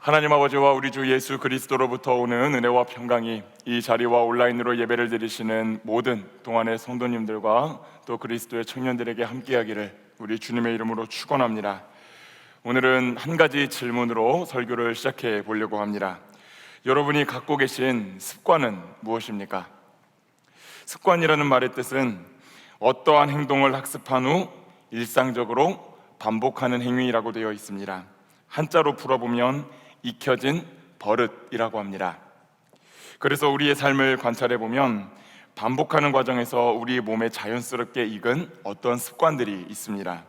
하나님 아버지와 우리 주 예수 그리스도로부터 오는 은혜와 평강이 이 자리와 온라인으로 예배를 드리시는 모든 동안의 성도님들과 또 그리스도의 청년들에게 함께하기를 우리 주님의 이름으로 축원합니다. 오늘은 한 가지 질문으로 설교를 시작해 보려고 합니다. 여러분이 갖고 계신 습관은 무엇입니까? 습관이라는 말의 뜻은 어떠한 행동을 학습한 후 일상적으로 반복하는 행위라고 되어 있습니다. 한자로 풀어보면 익혀진 버릇이라고 합니다. 그래서 우리의 삶을 관찰해 보면 반복하는 과정에서 우리 몸에 자연스럽게 익은 어떤 습관들이 있습니다.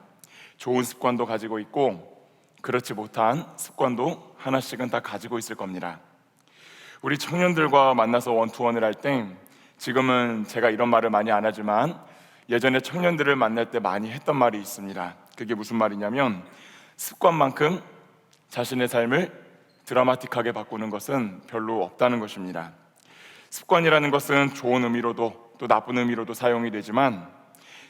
좋은 습관도 가지고 있고 그렇지 못한 습관도 하나씩은 다 가지고 있을 겁니다. 우리 청년들과 만나서 원투원을 할 때 지금은 제가 이런 말을 많이 안 하지만 예전에 청년들을 만날 때 많이 했던 말이 있습니다. 그게 무슨 말이냐면 습관만큼 자신의 삶을 드라마틱하게 바꾸는 것은 별로 없다는 것입니다. 습관이라는 것은 좋은 의미로도 또 나쁜 의미로도 사용이 되지만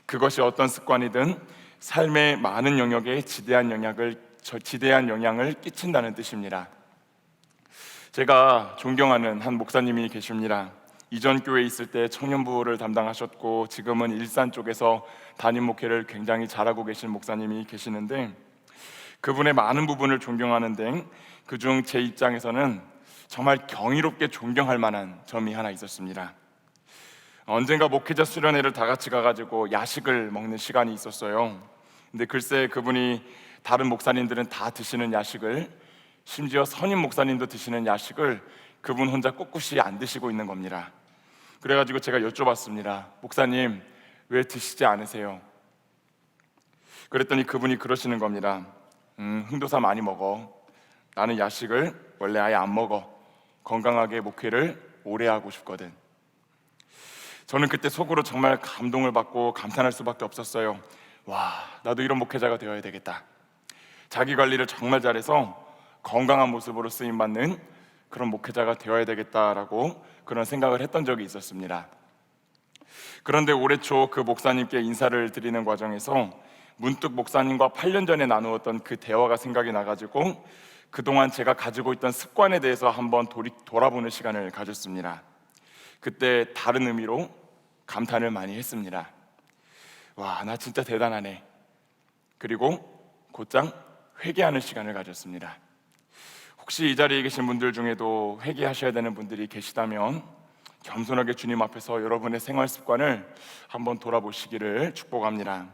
그것이 어떤 습관이든 삶의 많은 영역에 지대한 영향을 끼친다는 뜻입니다. 제가 존경하는 한 목사님이 계십니다. 이전 교회에 있을 때 청년부를 담당하셨고 지금은 일산 쪽에서 담임 목회를 굉장히 잘하고 계신 목사님이 계시는데 그분의 많은 부분을 존경하는데 그중 제 입장에서는 정말 경이롭게 존경할 만한 점이 하나 있었습니다. 언젠가 목회자 수련회를 다 같이 가가지고 야식을 먹는 시간이 있었어요. 근데 글쎄 그분이 다른 목사님들은 다 드시는 야식을, 심지어 선임 목사님도 드시는 야식을 그분 혼자 꿋꿋이 안 드시고 있는 겁니다. 그래가지고 제가 여쭤봤습니다. 목사님 왜 드시지 않으세요? 그랬더니 그분이 그러시는 겁니다. 흥도사 많이 먹어. 나는 야식을 원래 아예 안 먹어. 건강하게 목회를 오래 하고 싶거든. 저는 그때 속으로 정말 감동을 받고 감탄할 수밖에 없었어요. 와, 나도 이런 목회자가 되어야 되겠다. 자기 관리를 정말 잘해서 건강한 모습으로 쓰임받는 그런 목회자가 되어야 되겠다라고 그런 생각을 했던 적이 있었습니다. 그런데 올해 초 그 목사님께 인사를 드리는 과정에서 문득 목사님과 8년 전에 나누었던 그 대화가 생각이 나가지고 그동안 제가 가지고 있던 습관에 대해서 한번 돌아보는 시간을 가졌습니다. 그때 다른 의미로 감탄을 많이 했습니다. 와, 나 진짜 대단하네. 그리고 곧장 회개하는 시간을 가졌습니다. 혹시 이 자리에 계신 분들 중에도 회개하셔야 되는 분들이 계시다면 겸손하게 주님 앞에서 여러분의 생활 습관을 한번 돌아보시기를 축복합니다.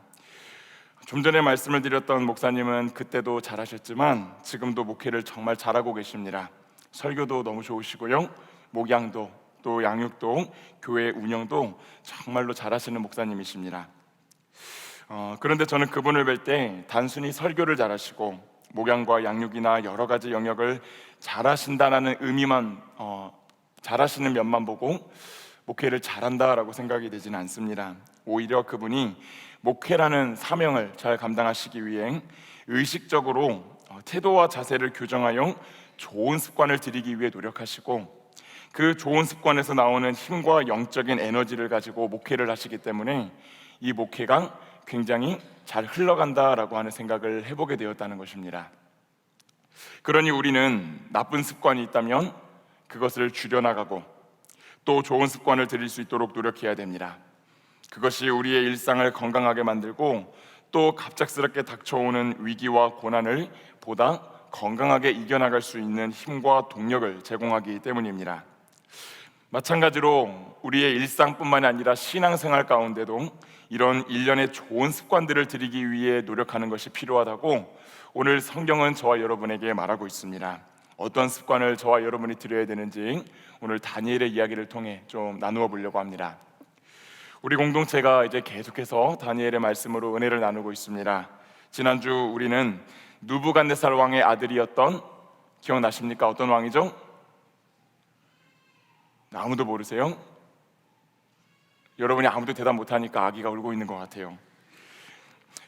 좀 전에 말씀을 드렸던 목사님은 그때도 잘하셨지만 지금도 목회를 정말 잘하고 계십니다. 설교도 너무 좋으시고요, 목양도 또 양육도 교회 운영도 정말로 잘하시는 목사님이십니다. 그런데 저는 그분을 뵐 때 단순히 설교를 잘하시고 목양과 양육이나 여러 가지 영역을 잘하신다는 의미만 잘하시는 면만 보고 목회를 잘한다라고 생각이 되지는 않습니다. 오히려 그분이 목회라는 사명을 잘 감당하시기 위해 의식적으로 태도와 자세를 교정하여 좋은 습관을 들이기 위해 노력하시고 그 좋은 습관에서 나오는 힘과 영적인 에너지를 가지고 목회를 하시기 때문에 이 목회가 굉장히 잘 흘러간다라고 하는 생각을 해보게 되었다는 것입니다. 그러니 우리는 나쁜 습관이 있다면 그것을 줄여나가고 또 좋은 습관을 들일 수 있도록 노력해야 됩니다. 그것이 우리의 일상을 건강하게 만들고 또 갑작스럽게 닥쳐오는 위기와 고난을 보다 건강하게 이겨나갈 수 있는 힘과 동력을 제공하기 때문입니다. 마찬가지로 우리의 일상뿐만이 아니라 신앙생활 가운데도 이런 일련의 좋은 습관들을 들이기 위해 노력하는 것이 필요하다고 오늘 성경은 저와 여러분에게 말하고 있습니다. 어떤 습관을 저와 여러분이 들여야 되는지 오늘 다니엘의 이야기를 통해 좀 나누어 보려고 합니다. 우리 공동체가 이제 계속해서 다니엘의 말씀으로 은혜를 나누고 있습니다. 지난주 우리는 느부갓네살 왕의 아들이었던, 기억나십니까? 어떤 왕이죠? 아무도 모르세요? 여러분이 아무도 대답 못하니까 아기가 울고 있는 것 같아요.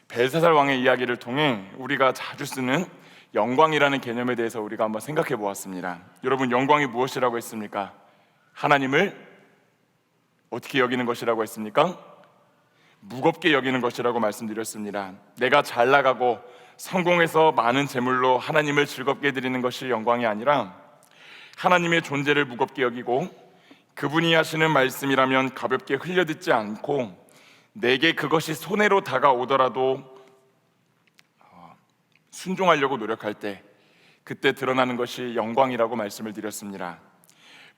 벨사살 왕의 이야기를 통해 우리가 자주 쓰는 영광이라는 개념에 대해서 우리가 한번 생각해 보았습니다. 여러분, 영광이 무엇이라고 했습니까? 하나님을 어떻게 여기는 것이라고 했습니까? 무겁게 여기는 것이라고 말씀드렸습니다. 내가 잘 나가고 성공해서 많은 재물로 하나님을 즐겁게 드리는 것이 영광이 아니라 하나님의 존재를 무겁게 여기고 그분이 하시는 말씀이라면 가볍게 흘려듣지 않고 내게 그것이 손해로 다가오더라도 순종하려고 노력할 때 그때 드러나는 것이 영광이라고 말씀을 드렸습니다.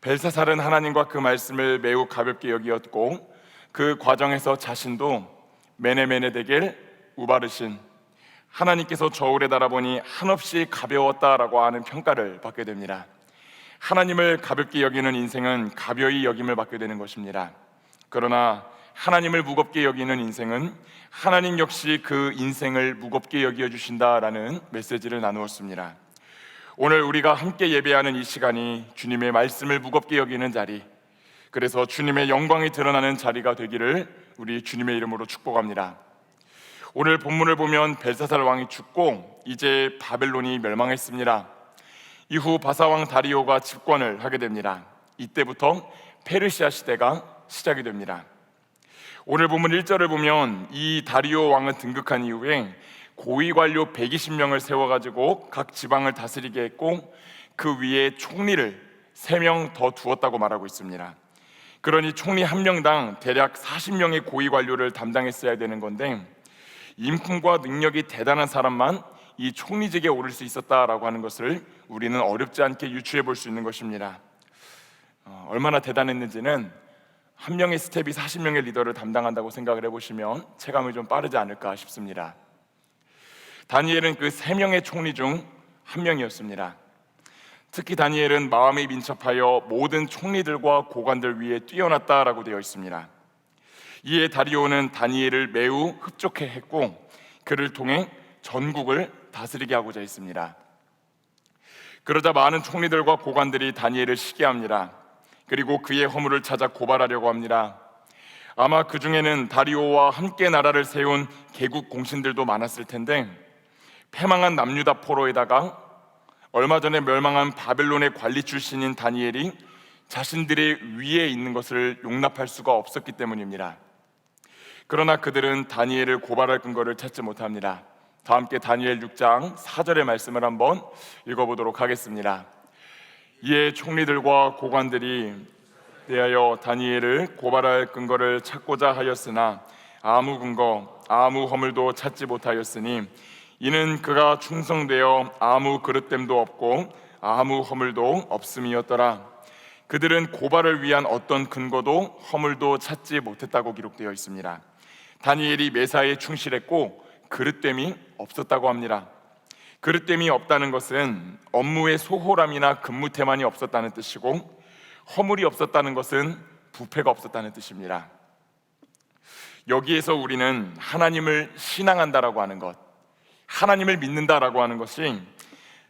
벨사살은 하나님과 그 말씀을 매우 가볍게 여기었고 그 과정에서 자신도 메네메네데겔 우바르신, 하나님께서 저울에 달아보니 한없이 가벼웠다라고 하는 평가를 받게 됩니다. 하나님을 가볍게 여기는 인생은 가벼이 여김을 받게 되는 것입니다. 그러나 하나님을 무겁게 여기는 인생은 하나님 역시 그 인생을 무겁게 여겨주신다라는 메시지를 나누었습니다. 오늘 우리가 함께 예배하는 이 시간이 주님의 말씀을 무겁게 여기는 자리, 그래서 주님의 영광이 드러나는 자리가 되기를 우리 주님의 이름으로 축복합니다. 오늘 본문을 보면 벨사살 왕이 죽고 이제 바벨론이 멸망했습니다. 이후 바사왕 다리오가 집권을 하게 됩니다. 이때부터 페르시아 시대가 시작이 됩니다. 오늘 본문 1절을 보면 이 다리오 왕은 등극한 이후에 고위 관료 120명을 세워가지고 각 지방을 다스리게 했고 그 위에 총리를 3명 더 두었다고 말하고 있습니다. 그러니 총리 한 명당 대략 40명의 고위 관료를 담당했어야 되는 건데 인품과 능력이 대단한 사람만 이 총리직에 오를 수 있었다라고 하는 것을 우리는 어렵지 않게 유추해 볼 수 있는 것입니다. 얼마나 대단했는지는 한 명의 스텝이 40명의 리더를 담당한다고 생각을 해보시면 체감이 좀 빠르지 않을까 싶습니다. 다니엘은 그 3명의 총리 중 한 명이었습니다. 특히 다니엘은 마음이 민첩하여 모든 총리들과 고관들 위에 뛰어났다라고 되어 있습니다. 이에 다리오는 다니엘을 매우 흡족해 했고 그를 통해 전국을 다스리게 하고자 했습니다. 그러자 많은 총리들과 고관들이 다니엘을 시기합니다. 그리고 그의 허물을 찾아 고발하려고 합니다. 아마 그 중에는 다리오와 함께 나라를 세운 개국 공신들도 많았을 텐데 패망한 남유다 포로에다가 얼마 전에 멸망한 바벨론의 관리 출신인 다니엘이 자신들의 위에 있는 것을 용납할 수가 없었기 때문입니다. 그러나 그들은 다니엘을 고발할 근거를 찾지 못합니다. 다 함께 다니엘 6장 4절의 말씀을 한번 읽어보도록 하겠습니다. 이에 총리들과 고관들이 대하여 다니엘을 고발할 근거를 찾고자 하였으나 아무 근거, 아무 허물도 찾지 못하였으니 이는 그가 충성되어 아무 그릇됨도 없고 아무 허물도 없음이었더라. 그들은 고발을 위한 어떤 근거도 허물도 찾지 못했다고 기록되어 있습니다. 다니엘이 매사에 충실했고 그릇됨이 없었다고 합니다. 그릇됨이 없다는 것은 업무의 소홀함이나 근무태만이 없었다는 뜻이고 허물이 없었다는 것은 부패가 없었다는 뜻입니다. 여기에서 우리는 하나님을 신앙한다라고 하는 것, 하나님을 믿는다라고 하는 것이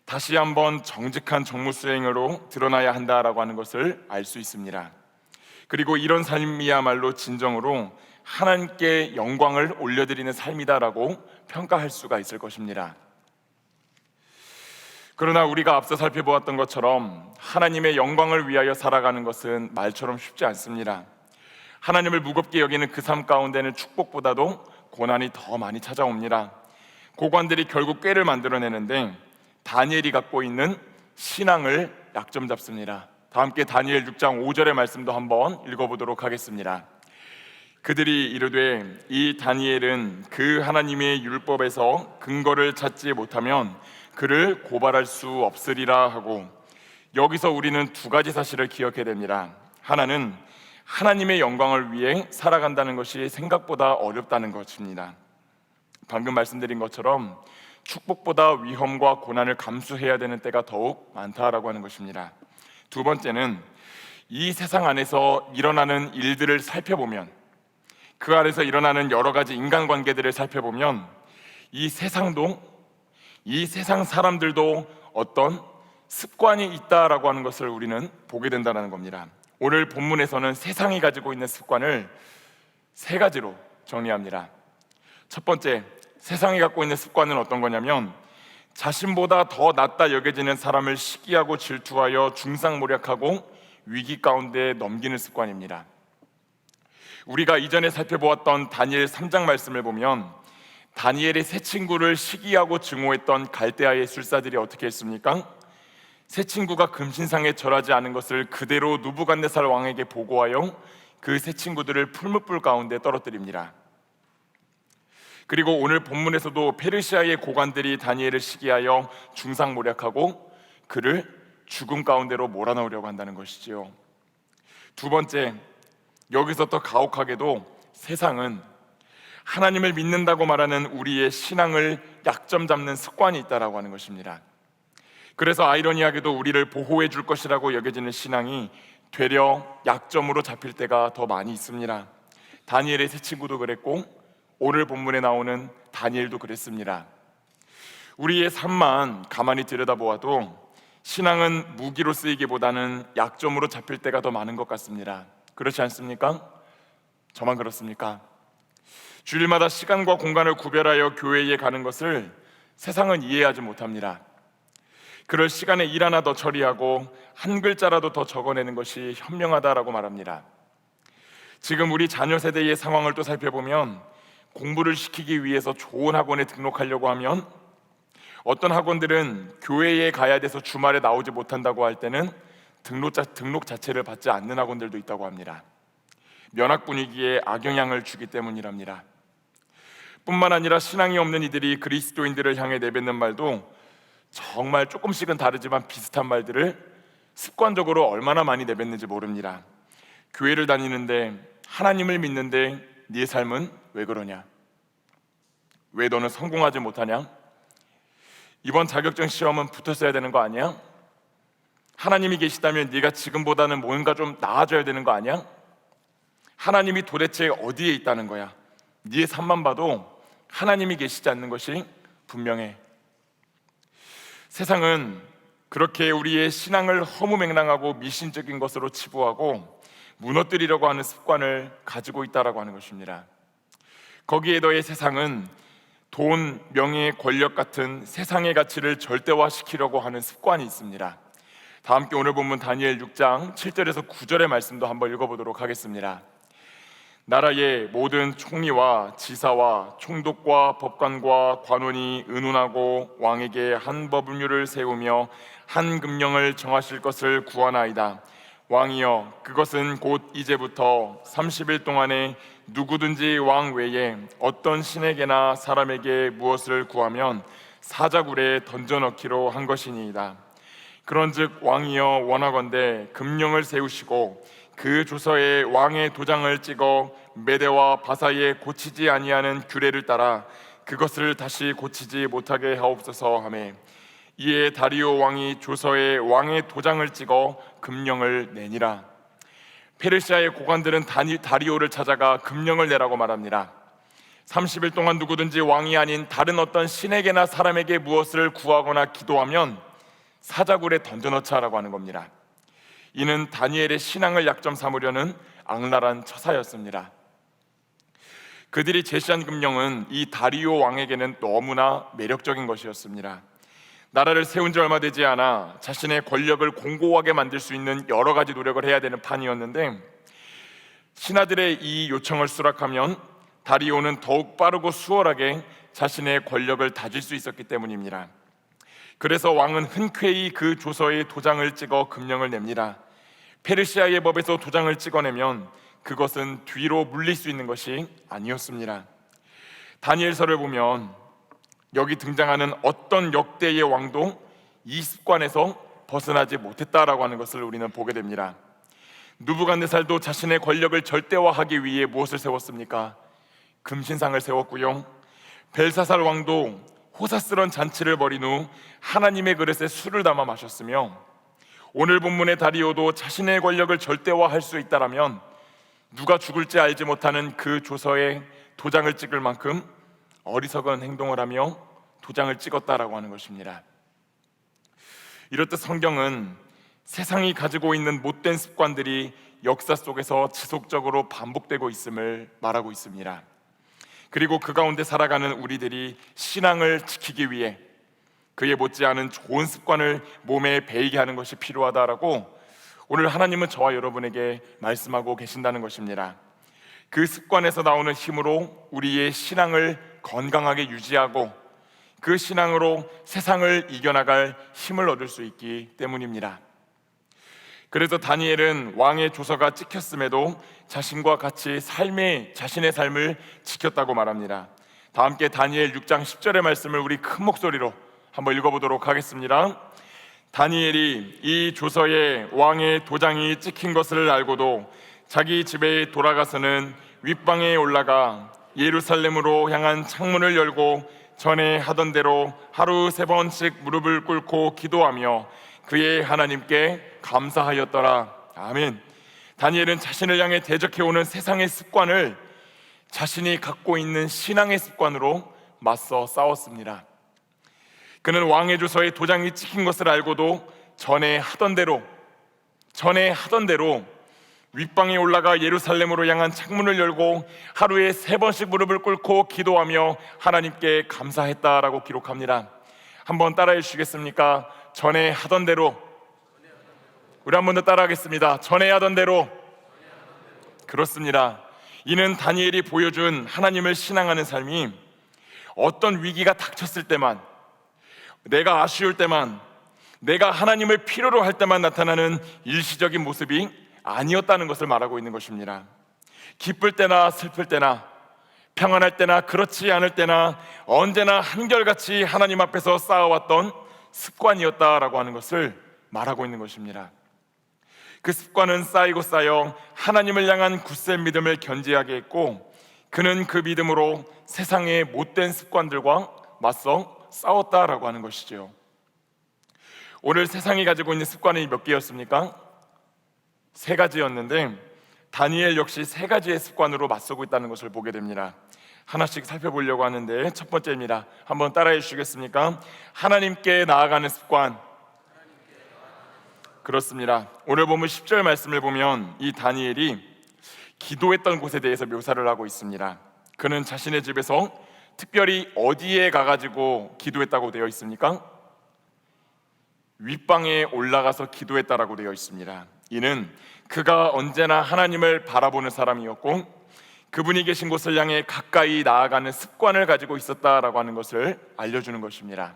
다시 한번 정직한 정무 수행으로 드러나야 한다라고 하는 것을 알 수 있습니다. 그리고 이런 삶이야말로 진정으로 하나님께 영광을 올려드리는 삶이다라고 평가할 수가 있을 것입니다. 그러나 우리가 앞서 살펴보았던 것처럼 하나님의 영광을 위하여 살아가는 것은 말처럼 쉽지 않습니다. 하나님을 무겁게 여기는 그 삶 가운데는 축복보다도 고난이 더 많이 찾아옵니다. 고관들이 결국 꾀를 만들어내는데 다니엘이 갖고 있는 신앙을 약점 잡습니다. 다 함께 다니엘 6장 5절의 말씀도 한번 읽어보도록 하겠습니다. 그들이 이르되 이 다니엘은 그 하나님의 율법에서 근거를 찾지 못하면 그를 고발할 수 없으리라 하고, 여기서 우리는 두 가지 사실을 기억해야 됩니다. 하나는 하나님의 영광을 위해 살아간다는 것이 생각보다 어렵다는 것입니다. 방금 말씀드린 것처럼 축복보다 위험과 고난을 감수해야 되는 때가 더욱 많다라고 하는 것입니다. 두 번째는 이 세상 안에서 일어나는 일들을 살펴보면, 그 안에서 일어나는 여러 가지 인간관계들을 살펴보면 이 세상도, 이 세상 사람들도 어떤 습관이 있다라고 하는 것을 우리는 보게 된다는 겁니다. 오늘 본문에서는 세상이 가지고 있는 습관을 3가지로 정리합니다. 첫 번째, 세상이 갖고 있는 습관은 어떤 거냐면 자신보다 더 낫다 여겨지는 사람을 시기하고 질투하여 중상모략하고 위기 가운데 넘기는 습관입니다. 우리가 이전에 살펴보았던 다니엘 3장 말씀을 보면 다니엘의 세 친구를 시기하고 증오했던 갈대아의 술사들이 어떻게 했습니까? 세 친구가 금신상에 절하지 않은 것을 그대로 느부갓네살 왕에게 보고하여 그 세 친구들을 풀무불 가운데 떨어뜨립니다. 그리고 오늘 본문에서도 페르시아의 고관들이 다니엘을 시기하여 중상모략하고 그를 죽음 가운데로 몰아넣으려고 한다는 것이지요. 두 번째, 여기서 더 가혹하게도 세상은 하나님을 믿는다고 말하는 우리의 신앙을 약점 잡는 습관이 있다라고 하는 것입니다. 그래서 아이러니하게도 우리를 보호해 줄 것이라고 여겨지는 신앙이 되려 약점으로 잡힐 때가 더 많이 있습니다. 다니엘의 세 친구도 그랬고 오늘 본문에 나오는 다니엘도 그랬습니다. 우리의 삶만 가만히 들여다보아도 신앙은 무기로 쓰이기보다는 약점으로 잡힐 때가 더 많은 것 같습니다. 그렇지 않습니까? 저만 그렇습니까? 주일마다 시간과 공간을 구별하여 교회에 가는 것을 세상은 이해하지 못합니다. 그럴 시간에 일 하나 더 처리하고 한 글자라도 더 적어내는 것이 현명하다라고 말합니다. 지금 우리 자녀 세대의 상황을 또 살펴보면 공부를 시키기 위해서 좋은 학원에 등록하려고 하면 어떤 학원들은 교회에 가야 돼서 주말에 나오지 못한다고 할 때는 등록 자체를 받지 않는 학원들도 있다고 합니다. 면학 분위기에 악영향을 주기 때문이랍니다. 뿐만 아니라 신앙이 없는 이들이 그리스도인들을 향해 내뱉는 말도 정말 조금씩은 다르지만 비슷한 말들을 습관적으로 얼마나 많이 내뱉는지 모릅니다. 교회를 다니는데 하나님을 믿는데 네 삶은 왜 그러냐? 왜 너는 성공하지 못하냐? 이번 자격증 시험은 붙었어야 되는 거 아니야? 하나님이 계시다면 네가 지금보다는 뭔가 좀 나아져야 되는 거 아니야? 하나님이 도대체 어디에 있다는 거야? 네 삶만 봐도 하나님이 계시지 않는 것이 분명해. 세상은 그렇게 우리의 신앙을 허무맹랑하고 미신적인 것으로 치부하고 무너뜨리려고 하는 습관을 가지고 있다라고 하는 것입니다. 거기에 더해 세상은 돈, 명예, 권력 같은 세상의 가치를 절대화시키려고 하는 습관이 있습니다. 다 함께 오늘 본문 다니엘 6장 7절에서 9절의 말씀도 한번 읽어보도록 하겠습니다. 나라의 모든 총리와 지사와 총독과 법관과 관원이 의논하고 왕에게 한 법률을 세우며 한 금령을 정하실 것을 구하나이다. 왕이여, 그것은 곧 이제부터 30일 동안에 누구든지 왕 외에 어떤 신에게나 사람에게 무엇을 구하면 사자굴에 던져넣기로 한 것이니이다. 그런즉 왕이여, 원하건대 금령을 세우시고 그 조서에 왕의 도장을 찍어 메대와 바사에 고치지 아니하는 규례를 따라 그것을 다시 고치지 못하게 하옵소서 하매, 이에 다리오 왕이 조서에 왕의 도장을 찍어 금령을 내니라. 페르시아의 고관들은 다리오를 찾아가 금령을 내라고 말합니다. 30일 동안 누구든지 왕이 아닌 다른 어떤 신에게나 사람에게 무엇을 구하거나 기도하면 사자굴에 던져넣자라고 하는 겁니다. 이는 다니엘의 신앙을 약점 삼으려는 악랄한 처사였습니다. 그들이 제시한 금령은 이 다리오 왕에게는 너무나 매력적인 것이었습니다. 나라를 세운 지 얼마 되지 않아 자신의 권력을 공고하게 만들 수 있는 여러 가지 노력을 해야 되는 판이었는데, 신하들의 이 요청을 수락하면 다리오는 더욱 빠르고 수월하게 자신의 권력을 다질 수 있었기 때문입니다. 그래서 왕은 흔쾌히 그 조서에 도장을 찍어 금령을 냅니다. 페르시아의 법에서 도장을 찍어내면 그것은 뒤로 물릴 수 있는 것이 아니었습니다. 다니엘서를 보면 여기 등장하는 어떤 역대의 왕도 이 습관에서 벗어나지 못했다라고 하는 것을 우리는 보게 됩니다. 느부갓네살도 자신의 권력을 절대화하기 위해 무엇을 세웠습니까? 금신상을 세웠고요. 벨사살 왕도 호사스런 잔치를 벌인 후 하나님의 그릇에 술을 담아 마셨으며, 오늘 본문의 다리오도 자신의 권력을 절대화할 수 있다라면 누가 죽을지 알지 못하는 그 조서에 도장을 찍을 만큼 어리석은 행동을 하며 도장을 찍었다라고 하는 것입니다. 이렇듯 성경은 세상이 가지고 있는 못된 습관들이 역사 속에서 지속적으로 반복되고 있음을 말하고 있습니다. 그리고 그 가운데 살아가는 우리들이 신앙을 지키기 위해 그에 못지않은 좋은 습관을 몸에 배이게 하는 것이 필요하다라고 오늘 하나님은 저와 여러분에게 말씀하고 계신다는 것입니다. 그 습관에서 나오는 힘으로 우리의 신앙을 건강하게 유지하고 그 신앙으로 세상을 이겨나갈 힘을 얻을 수 있기 때문입니다. 그래서 다니엘은 왕의 조서가 찍혔음에도 자신과 같이 자신의 삶을 지켰다고 말합니다. 다 함께 다니엘 6장 10절의 말씀을 우리 큰 목소리로 한번 읽어보도록 하겠습니다. 다니엘이 이 조서에 왕의 도장이 찍힌 것을 알고도 자기 집에 돌아가서는 윗방에 올라가 예루살렘으로 향한 창문을 열고 전에 하던 대로 하루 3번씩 무릎을 꿇고 기도하며 그의 하나님께 감사하였더라. 아멘. 다니엘은 자신을 향해 대적해오는 세상의 습관을 자신이 갖고 있는 신앙의 습관으로 맞서 싸웠습니다. 그는 왕의 조서에 도장이 찍힌 것을 알고도 전에 하던 대로 윗방에 올라가 예루살렘으로 향한 창문을 열고 하루에 3번씩 무릎을 꿇고 기도하며 하나님께 감사했다라고 기록합니다. 한번 따라해 주시겠습니까? 전에 하던 대로. 우리 한 번 더 따라하겠습니다. 전에 하던 대로. 그렇습니다. 이는 다니엘이 보여준 하나님을 신앙하는 삶이 어떤 위기가 닥쳤을 때만, 내가 아쉬울 때만, 내가 하나님을 필요로 할 때만 나타나는 일시적인 모습이 아니었다는 것을 말하고 있는 것입니다. 기쁠 때나 슬플 때나 평안할 때나 그렇지 않을 때나 언제나 한결같이 하나님 앞에서 쌓아왔던 습관이었다라고 하는 것을 말하고 있는 것입니다. 그 습관은 쌓이고 쌓여 하나님을 향한 굳센 믿음을 견지하게 했고, 그는 그 믿음으로 세상의 못된 습관들과 맞서 싸웠다라고 하는 것이죠. 오늘 세상이 가지고 있는 습관이 몇 개였습니까? 3가지였는데 다니엘 역시 3가지의 습관으로 맞서고 있다는 것을 보게 됩니다. 하나씩 살펴보려고 하는데 첫 번째입니다. 한번 따라해 주시겠습니까? 하나님께 나아가는 습관. 그렇습니다. 오늘 본문 10절 말씀을 보면 이 다니엘이 기도했던 곳에 대해서 묘사를 하고 있습니다. 그는 자신의 집에서 특별히 어디에 가가지고 기도했다고 되어 있습니까? 윗방에 올라가서 기도했다라고 되어 있습니다. 이는 그가 언제나 하나님을 바라보는 사람이었고 그분이 계신 곳을 향해 가까이 나아가는 습관을 가지고 있었다라고 하는 것을 알려주는 것입니다.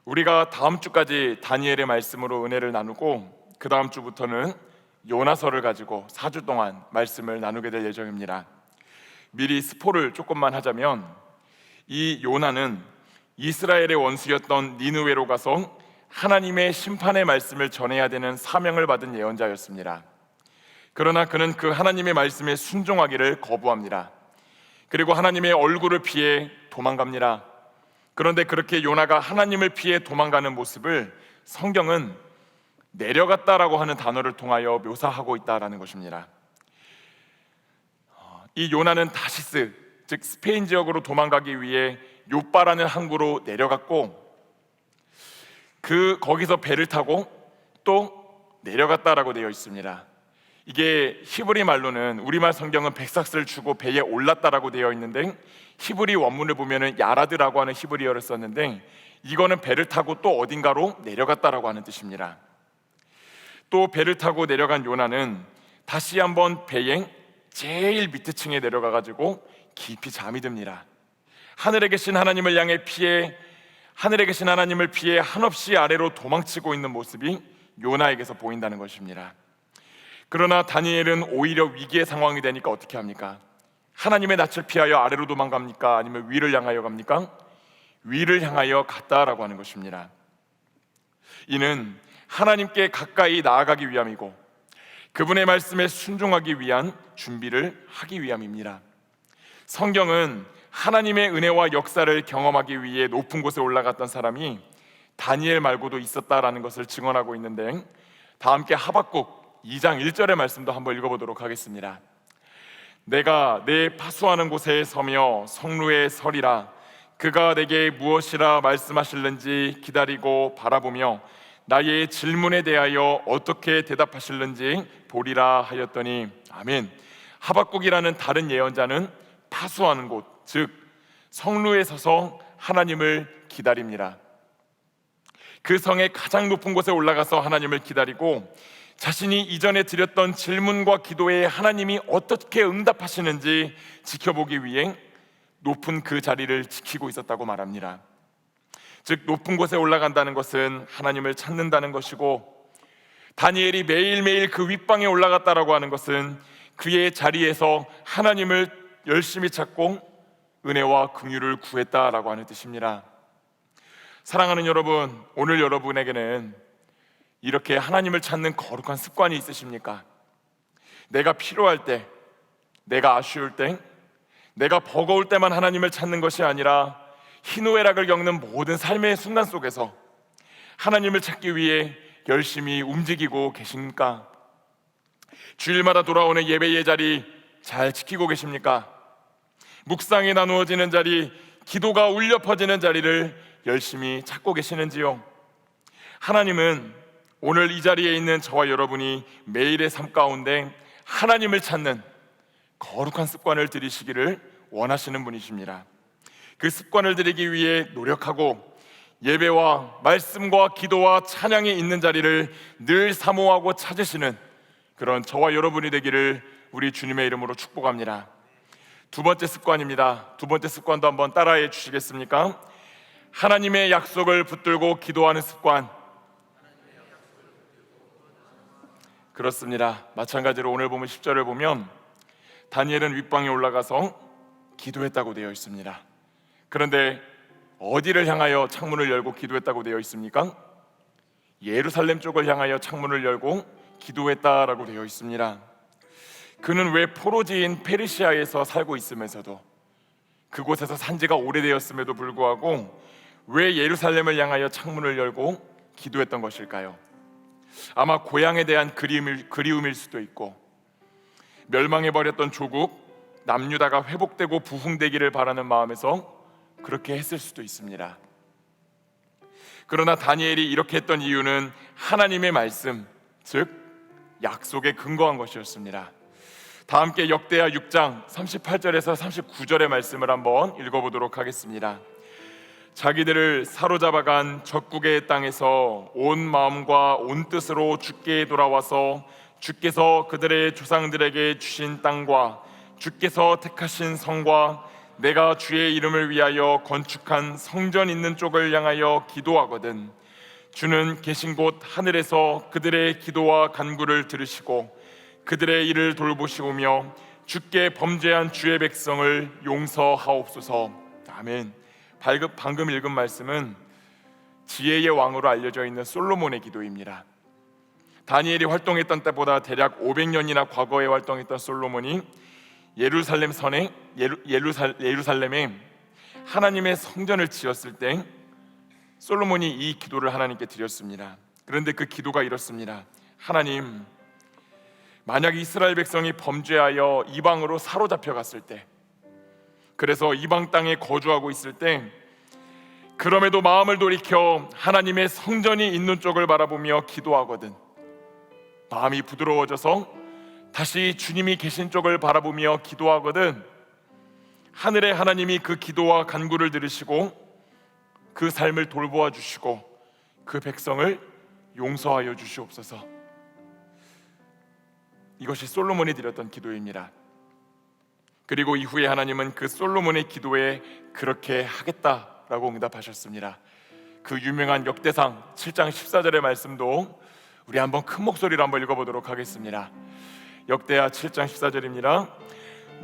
우리가 다음 주까지 다니엘의 말씀으로 은혜를 나누고 그 다음 주부터는 요나서를 가지고 4주 동안 말씀을 나누게 될 예정입니다. 미리 스포를 조금만 하자면 이 요나는 이스라엘의 원수였던 니느웨로 가서 하나님의 심판의 말씀을 전해야 되는 사명을 받은 예언자였습니다. 그러나 그는 그 하나님의 말씀에 순종하기를 거부합니다. 그리고 하나님의 얼굴을 피해 도망갑니다. 그런데 그렇게 요나가 하나님을 피해 도망가는 모습을 성경은 내려갔다라고 하는 단어를 통하여 묘사하고 있다라는 것입니다. 이 요나는 다시스, 즉 스페인 지역으로 도망가기 위해 요빠라는 항구로 내려갔고 거기서 배를 타고 또 내려갔다라고 되어 있습니다. 이게 히브리 말로는, 우리말 성경은 백삭스를 주고 배에 올랐다라고 되어 있는데 히브리 원문을 보면은 야라드라고 하는 히브리어를 썼는데 이거는 배를 타고 또 어딘가로 내려갔다라고 하는 뜻입니다. 또 배를 타고 내려간 요나는 다시 한번 배의 제일 밑에 층에 내려가 가지고 깊이 잠이 듭니다. 하늘에 계신 하나님을 피해 한없이 아래로 도망치고 있는 모습이 요나에게서 보인다는 것입니다. 그러나 다니엘은 오히려 위기의 상황이 되니까 어떻게 합니까? 하나님의 낯을 피하여 아래로 도망갑니까? 아니면 위를 향하여 갑니까? 위를 향하여 갔다라고 하는 것입니다. 이는 하나님께 가까이 나아가기 위함이고 그분의 말씀에 순종하기 위한 준비를 하기 위함입니다. 성경은 하나님의 은혜와 역사를 경험하기 위해 높은 곳에 올라갔던 사람이 다니엘 말고도 있었다라는 것을 증언하고 있는데, 다 함께 하박국 2장 1절의 말씀도 한번 읽어보도록 하겠습니다. 내가 내 파수하는 곳에 서며 성루에 서리라. 그가 내게 무엇이라 말씀하실는지 기다리고 바라보며 나의 질문에 대하여 어떻게 대답하실는지 보리라 하였더니. 아멘. 하박국이라는 다른 예언자는 파수하는 곳, 즉 성루에 서서 하나님을 기다립니다. 그 성의 가장 높은 곳에 올라가서 하나님을 기다리고 자신이 이전에 드렸던 질문과 기도에 하나님이 어떻게 응답하시는지 지켜보기 위해 높은 그 자리를 지키고 있었다고 말합니다. 즉 높은 곳에 올라간다는 것은 하나님을 찾는다는 것이고, 다니엘이 매일매일 그 윗방에 올라갔다라고 하는 것은 그의 자리에서 하나님을 열심히 찾고 은혜와 긍휼을 구했다라고 하는 뜻입니다. 사랑하는 여러분, 오늘 여러분에게는 이렇게 하나님을 찾는 거룩한 습관이 있으십니까? 내가 필요할 때, 내가 아쉬울 때, 내가 버거울 때만 하나님을 찾는 것이 아니라 희노애락을 겪는 모든 삶의 순간 속에서 하나님을 찾기 위해 열심히 움직이고 계십니까? 주일마다 돌아오는 예배의 자리 잘 지키고 계십니까? 묵상이 나누어지는 자리, 기도가 울려 퍼지는 자리를 열심히 찾고 계시는지요? 하나님은 오늘 이 자리에 있는 저와 여러분이 매일의 삶 가운데 하나님을 찾는 거룩한 습관을 들이시기를 원하시는 분이십니다. 그 습관을 들이기 위해 노력하고 예배와 말씀과 기도와 찬양이 있는 자리를 늘 사모하고 찾으시는 그런 저와 여러분이 되기를 우리 주님의 이름으로 축복합니다. 두 번째 습관입니다. 두 번째 습관도 한번 따라해 주시겠습니까? 하나님의 약속을 붙들고 기도하는 습관. 그렇습니다. 마찬가지로 오늘 보면 10절을 보면 다니엘은 윗방에 올라가서 기도했다고 되어 있습니다. 그런데 어디를 향하여 창문을 열고 기도했다고 되어 있습니까? 예루살렘 쪽을 향하여 창문을 열고 기도했다라고 되어 있습니다. 그는 왜 포로지인 페르시아에서 살고 있으면서도, 그곳에서 산지가 오래되었음에도 불구하고 왜 예루살렘을 향하여 창문을 열고 기도했던 것일까요? 아마 고향에 대한 그리움일 수도 있고, 멸망해버렸던 조국 남유다가 회복되고 부흥되기를 바라는 마음에서 그렇게 했을 수도 있습니다. 그러나 다니엘이 이렇게 했던 이유는 하나님의 말씀, 즉 약속에 근거한 것이었습니다. 다 함께 역대하 6장 38절에서 39절의 말씀을 한번 읽어보도록 하겠습니다. 자기들을 사로잡아간 적국의 땅에서 온 마음과 온 뜻으로 주께 돌아와서 주께서 그들의 조상들에게 주신 땅과 주께서 택하신 성과 내가 주의 이름을 위하여 건축한 성전 있는 쪽을 향하여 기도하거든 주는 계신 곳 하늘에서 그들의 기도와 간구를 들으시고 그들의 일을 돌보시오며 주께 범죄한 주의 백성을 용서하옵소서. 아멘. 방금 읽은 말씀은 지혜의 왕으로 알려져 있는 솔로몬의 기도입니다. 다니엘이 활동했던 때보다 대략 500년이나 과거에 활동했던 솔로몬이 예루살렘에 하나님의 성전을 지었을 때 솔로몬이 이 기도를 하나님께 드렸습니다. 그런데 그 기도가 이렇습니다. 하나님, 만약 이스라엘 백성이 범죄하여 이방으로 사로잡혀 갔을 때, 그래서 이방 땅에 거주하고 있을 때, 그럼에도 마음을 돌이켜 하나님의 성전이 있는 쪽을 바라보며 기도하거든 마음이 부드러워져서 다시 주님이 계신 쪽을 바라보며 기도하거든 하늘의 하나님이 그 기도와 간구를 들으시고 그 삶을 돌보아 주시고 그 백성을 용서하여 주시옵소서. 이것이 솔로몬이 드렸던 기도입니다. 그리고 이후에 하나님은 그 솔로몬의 기도에 그렇게 하겠다라고 응답하셨습니다. 그 유명한 역대상 7장 14절의 말씀도 우리 한번 큰 목소리로 한번 읽어보도록 하겠습니다. 역대하 7장 14절입니다.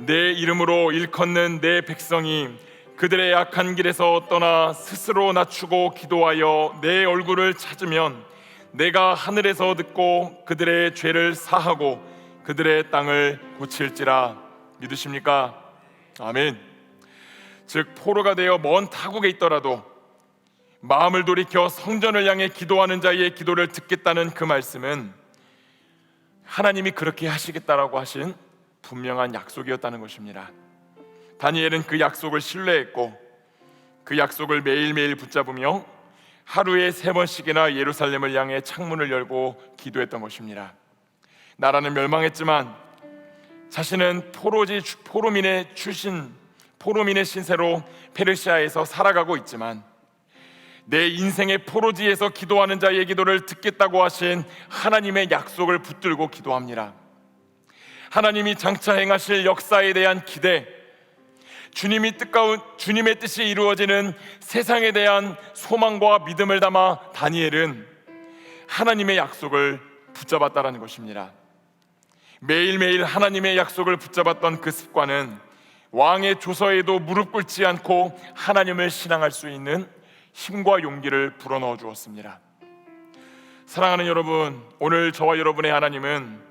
내 이름으로 일컫는 내 백성이 그들의 악한 길에서 떠나 스스로 낮추고 기도하여 내 얼굴을 찾으면 내가 하늘에서 듣고 그들의 죄를 사하고 그들의 땅을 고칠지라. 믿으십니까? 아멘. 즉 포로가 되어 먼 타국에 있더라도 마음을 돌이켜 성전을 향해 기도하는 자의 기도를 듣겠다는 그 말씀은 하나님이 그렇게 하시겠다라고 하신 분명한 약속이었다는 것입니다. 다니엘은 그 약속을 신뢰했고 그 약속을 매일매일 붙잡으며 하루에 3번씩이나 예루살렘을 향해 창문을 열고 기도했던 것입니다. 나라는 멸망했지만 자신은 포로민의 신세로 페르시아에서 살아가고 있지만 내 인생의 포로지에서 기도하는 자의 기도를 듣겠다고 하신 하나님의 약속을 붙들고 기도합니다. 하나님이 장차 행하실 역사에 대한 기대, 주님의 뜻이 이루어지는 세상에 대한 소망과 믿음을 담아 다니엘은 하나님의 약속을 붙잡았다라는 것입니다. 매일매일 하나님의 약속을 붙잡았던 그 습관은 왕의 조서에도 무릎 꿇지 않고 하나님을 신앙할 수 있는 힘과 용기를 불어넣어 주었습니다. 사랑하는 여러분, 오늘 저와 여러분의 하나님은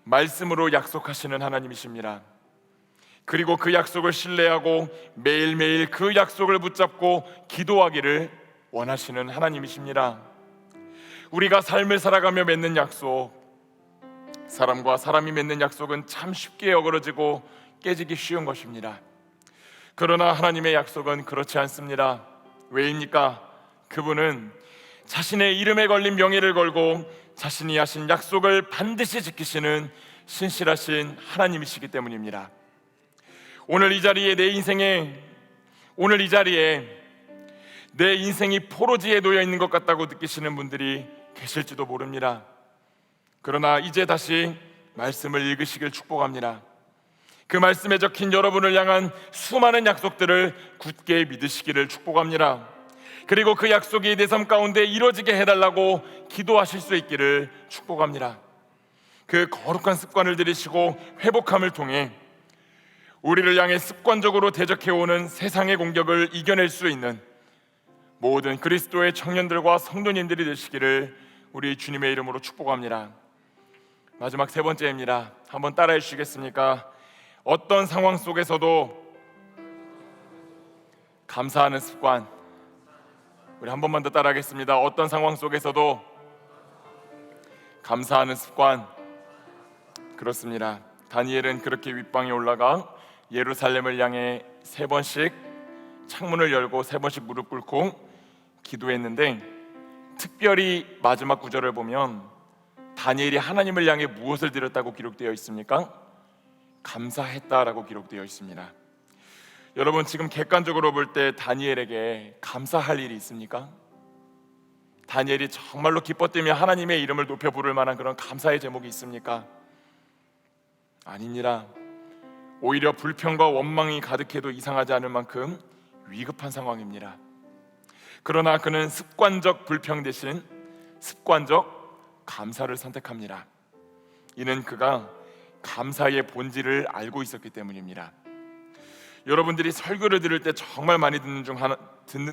말씀으로 약속하시는 하나님이십니다. 그리고 그 약속을 신뢰하고 매일매일 그 약속을 붙잡고 기도하기를 원하시는 하나님이십니다. 우리가 삶을 살아가며 맺는 약속, 사람과 사람이 맺는 약속은 참 쉽게 어그러지고 깨지기 쉬운 것입니다. 그러나 하나님의 약속은 그렇지 않습니다. 왜입니까? 그분은 자신의 이름에 걸린 명예를 걸고 자신이 하신 약속을 반드시 지키시는 신실하신 하나님이시기 때문입니다. 오늘 이 자리에 내 인생이 포로지에 놓여 있는 것 같다고 느끼시는 분들이 계실지도 모릅니다. 그러나 이제 다시 말씀을 읽으시길 축복합니다. 그 말씀에 적힌 여러분을 향한 수많은 약속들을 굳게 믿으시기를 축복합니다. 그리고 그 약속이 내 삶 가운데 이루어지게 해달라고 기도하실 수 있기를 축복합니다. 그 거룩한 습관을 들이시고 회복함을 통해 우리를 향해 습관적으로 대적해오는 세상의 공격을 이겨낼 수 있는 모든 그리스도의 청년들과 성도님들이 되시기를 우리 주님의 이름으로 축복합니다. 마지막 세 번째입니다. 한번 따라해 주시겠습니까? 어떤 상황 속에서도 감사하는 습관. 우리 한 번만 더 따라하겠습니다. 어떤 상황 속에서도 감사하는 습관. 그렇습니다. 다니엘은 그렇게 윗방에 올라가 예루살렘을 향해 3번씩 창문을 열고 3번씩 무릎 꿇고 기도했는데, 특별히 마지막 구절을 보면 다니엘이 하나님을 향해 무엇을 드렸다고 기록되어 있습니까? 감사했다라고 기록되어 있습니다. 여러분, 지금 객관적으로 볼 때 다니엘에게 감사할 일이 있습니까? 다니엘이 정말로 기뻐 뛰며 하나님의 이름을 높여 부를 만한 그런 감사의 제목이 있습니까? 아닙니다. 오히려 불평과 원망이 가득해도 이상하지 않을 만큼 위급한 상황입니다. 그러나 그는 습관적 불평 대신 습관적 감사를 선택합니다. 이는 그가 감사의 본질을 알고 있었기 때문입니다. 여러분들이 설교를 들을 때 정말 많이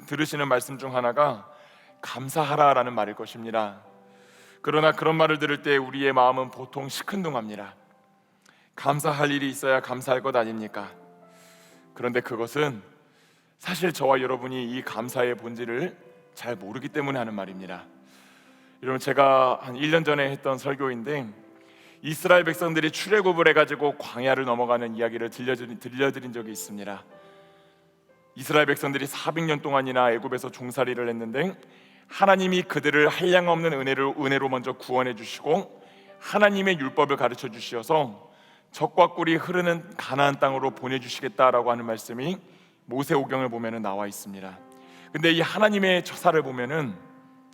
들으시는 말씀 중 하나가 감사하라라는 말일 것입니다. 그러나 그런 말을 들을 때 우리의 마음은 보통 시큰둥합니다. 감사할 일이 있어야 감사할 것 아닙니까? 그런데 그것은 사실 저와 여러분이 이 감사의 본질을 잘 모르기 때문에 하는 말입니다. 여러분, 제가 한 1년 전에 했던 설교인데 이스라엘 백성들이 출애굽을 해가지고 광야를 넘어가는 이야기를 들려드린 적이 있습니다. 이스라엘 백성들이 400년 동안이나 애굽에서 종살이를 했는데 하나님이 그들을 한량없는 은혜로 먼저 구원해 주시고 하나님의 율법을 가르쳐 주셔서 적과 꿀이 흐르는 가나안 땅으로 보내주시겠다라고 하는 말씀이 모세오경을 보면 나와 있습니다. 근데 이 하나님의 처사를 보면은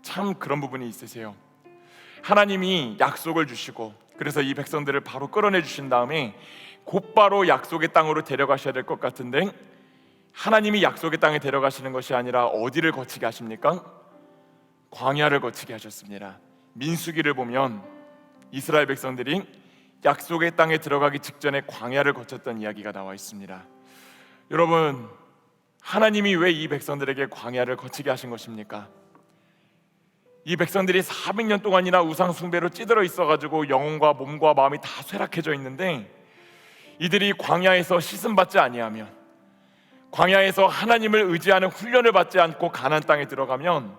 참 그런 부분이 있으세요. 하나님이 약속을 주시고 그래서 이 백성들을 바로 끌어내 주신 다음에 곧바로 약속의 땅으로 데려가셔야 될 것 같은데 하나님이 약속의 땅에 데려가시는 것이 아니라 어디를 거치게 하십니까? 광야를 거치게 하셨습니다. 민수기를 보면 이스라엘 백성들이 약속의 땅에 들어가기 직전에 광야를 거쳤던 이야기가 나와 있습니다. 여러분, 하나님이 왜 이 백성들에게 광야를 거치게 하신 것입니까? 이 백성들이 400년 동안이나 우상 숭배로 찌들어 있어가지고 영혼과 몸과 마음이 다 쇠락해져 있는데 이들이 광야에서 씻음 받지 아니하면, 광야에서 하나님을 의지하는 훈련을 받지 않고 가나안 땅에 들어가면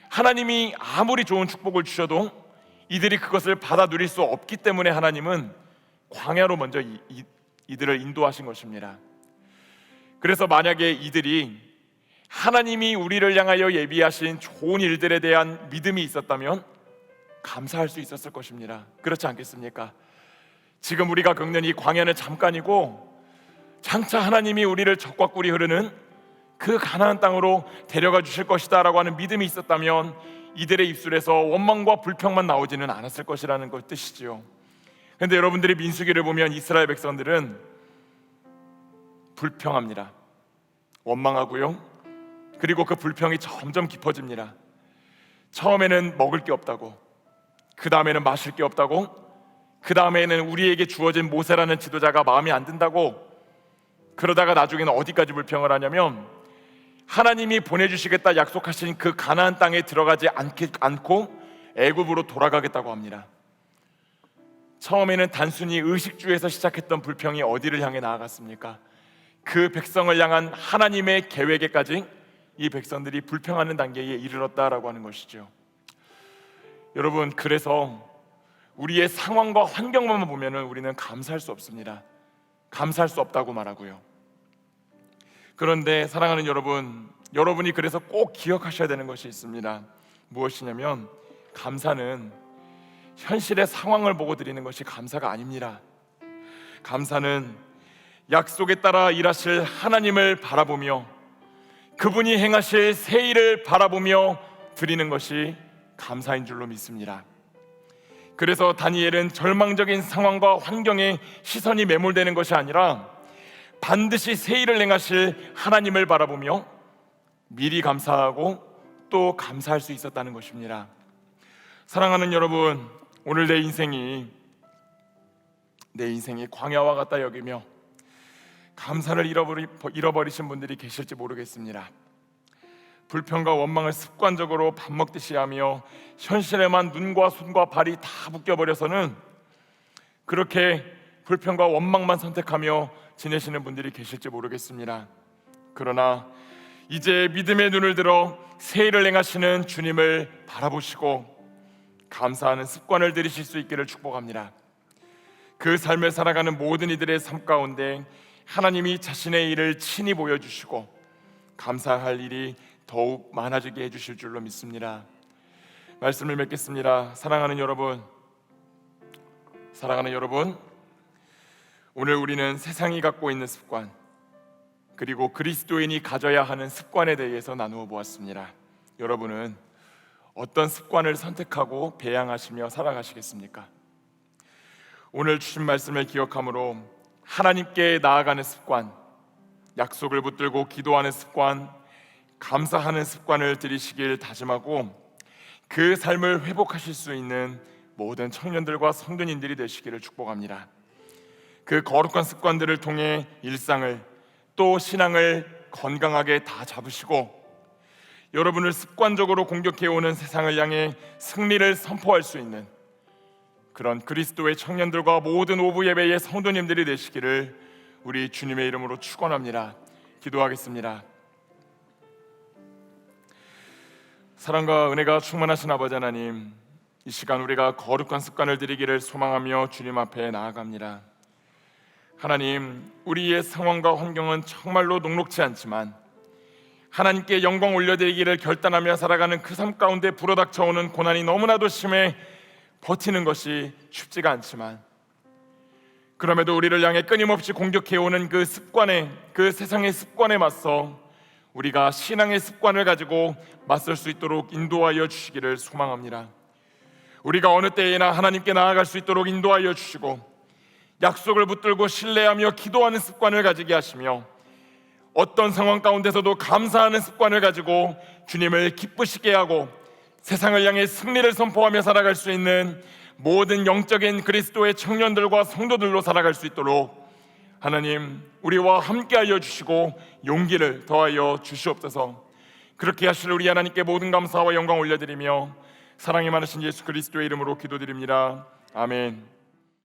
하나님이 아무리 좋은 축복을 주셔도 이들이 그것을 받아 누릴 수 없기 때문에 하나님은 광야로 먼저 이들을 인도하신 것입니다. 그래서 만약에 이들이 하나님이 우리를 향하여 예비하신 좋은 일들에 대한 믿음이 있었다면 감사할 수 있었을 것입니다. 그렇지 않겠습니까? 지금 우리가 겪는 이 광야는 잠깐이고 장차 하나님이 우리를 적과 꿀이 흐르는 그 가나안 땅으로 데려가 주실 것이다 라고 하는 믿음이 있었다면 이들의 입술에서 원망과 불평만 나오지는 않았을 것이라는 것 뜻이지요. 그런데 여러분들이 민수기를 보면 이스라엘 백성들은 불평합니다. 원망하고요. 그리고 그 불평이 점점 깊어집니다. 처음에는 먹을 게 없다고, 그 다음에는 마실 게 없다고, 그 다음에는 우리에게 주어진 모세라는 지도자가 마음에 안 든다고, 그러다가 나중에는 어디까지 불평을 하냐면 하나님이 보내주시겠다 약속하신 그 가나안 땅에 들어가지 않고 애굽으로 돌아가겠다고 합니다. 처음에는 단순히 의식주에서 시작했던 불평이 어디를 향해 나아갔습니까? 그 백성을 향한 하나님의 계획에까지 이 백성들이 불평하는 단계에 이르렀다라고 하는 것이죠. 여러분, 그래서 우리의 상황과 환경만 보면 우리는 감사할 수 없습니다. 감사할 수 없다고 말하고요. 그런데 사랑하는 여러분, 여러분이 그래서 꼭 기억하셔야 되는 것이 있습니다. 무엇이냐면 감사는 현실의 상황을 보고 드리는 것이 감사가 아닙니다. 감사는 약속에 따라 일하실 하나님을 바라보며 그분이 행하실 새 일을 바라보며 드리는 것이 감사인 줄로 믿습니다. 그래서 다니엘은 절망적인 상황과 환경에 시선이 매몰되는 것이 아니라 반드시 새 일을 행하실 하나님을 바라보며 미리 감사하고 또 감사할 수 있었다는 것입니다. 사랑하는 여러분, 오늘 내 인생이 광야와 같다 여기며 감사를 잃어버리신 분들이 계실지 모르겠습니다. 불평과 원망을 습관적으로 밥 먹듯이 하며 현실에만 눈과 손과 발이 다 묶여버려서는 그렇게 불평과 원망만 선택하며 지내시는 분들이 계실지 모르겠습니다. 그러나 이제 믿음의 눈을 들어 새 일을 행하시는 주님을 바라보시고 감사하는 습관을 들이실 수 있기를 축복합니다. 그 삶을 살아가는 모든 이들의 삶 가운데 하나님이 자신의 일을 친히 보여주시고 감사할 일이 더욱 많아지게 해주실 줄로 믿습니다. 말씀을 맺겠습니다. 사랑하는 여러분, 오늘 우리는 세상이 갖고 있는 습관, 그리고 그리스도인이 가져야 하는 습관에 대해서 나누어 보았습니다. 여러분은 어떤 습관을 선택하고 배양하시며 살아가시겠습니까? 오늘 주신 말씀을 기억함으로 하나님께 나아가는 습관, 약속을 붙들고 기도하는 습관, 감사하는 습관을 들이시길 다짐하고 그 삶을 회복하실 수 있는 모든 청년들과 성도님들이 되시기를 축복합니다. 그 거룩한 습관들을 통해 일상을 또 신앙을 건강하게 다 잡으시고 여러분을 습관적으로 공격해오는 세상을 향해 승리를 선포할 수 있는 그런 그리스도의 청년들과 모든 오부 예배의 성도님들이 되시기를 우리 주님의 이름으로 축원합니다. 기도하겠습니다. 사랑과 은혜가 충만하신 아버지 하나님, 이 시간 우리가 거룩한 습관을 들이기를 소망하며 주님 앞에 나아갑니다. 하나님, 우리의 상황과 환경은 정말로 녹록지 않지만 하나님께 영광 올려드리기를 결단하며 살아가는 그 삶 가운데 불어닥쳐오는 고난이 너무나도 심해 버티는 것이 쉽지가 않지만 그럼에도 우리를 향해 끊임없이 공격해오는 그 습관에, 그 세상의 습관에 맞서 우리가 신앙의 습관을 가지고 맞설 수 있도록 인도하여 주시기를 소망합니다. 우리가 어느 때에나 하나님께 나아갈 수 있도록 인도하여 주시고 약속을 붙들고 신뢰하며 기도하는 습관을 가지게 하시며 어떤 상황 가운데서도 감사하는 습관을 가지고 주님을 기쁘시게 하고 세상을 향해 승리를 선포하며 살아갈 수 있는 모든 영적인 그리스도의 청년들과 성도들로 살아갈 수 있도록 하나님, 우리와 함께 하여 주시고 용기를 더하여 주시옵소서. 그렇게 하실 우리 하나님께 모든 감사와 영광 올려드리며 사랑이 많으신 예수 그리스도의 이름으로 기도드립니다. 아멘.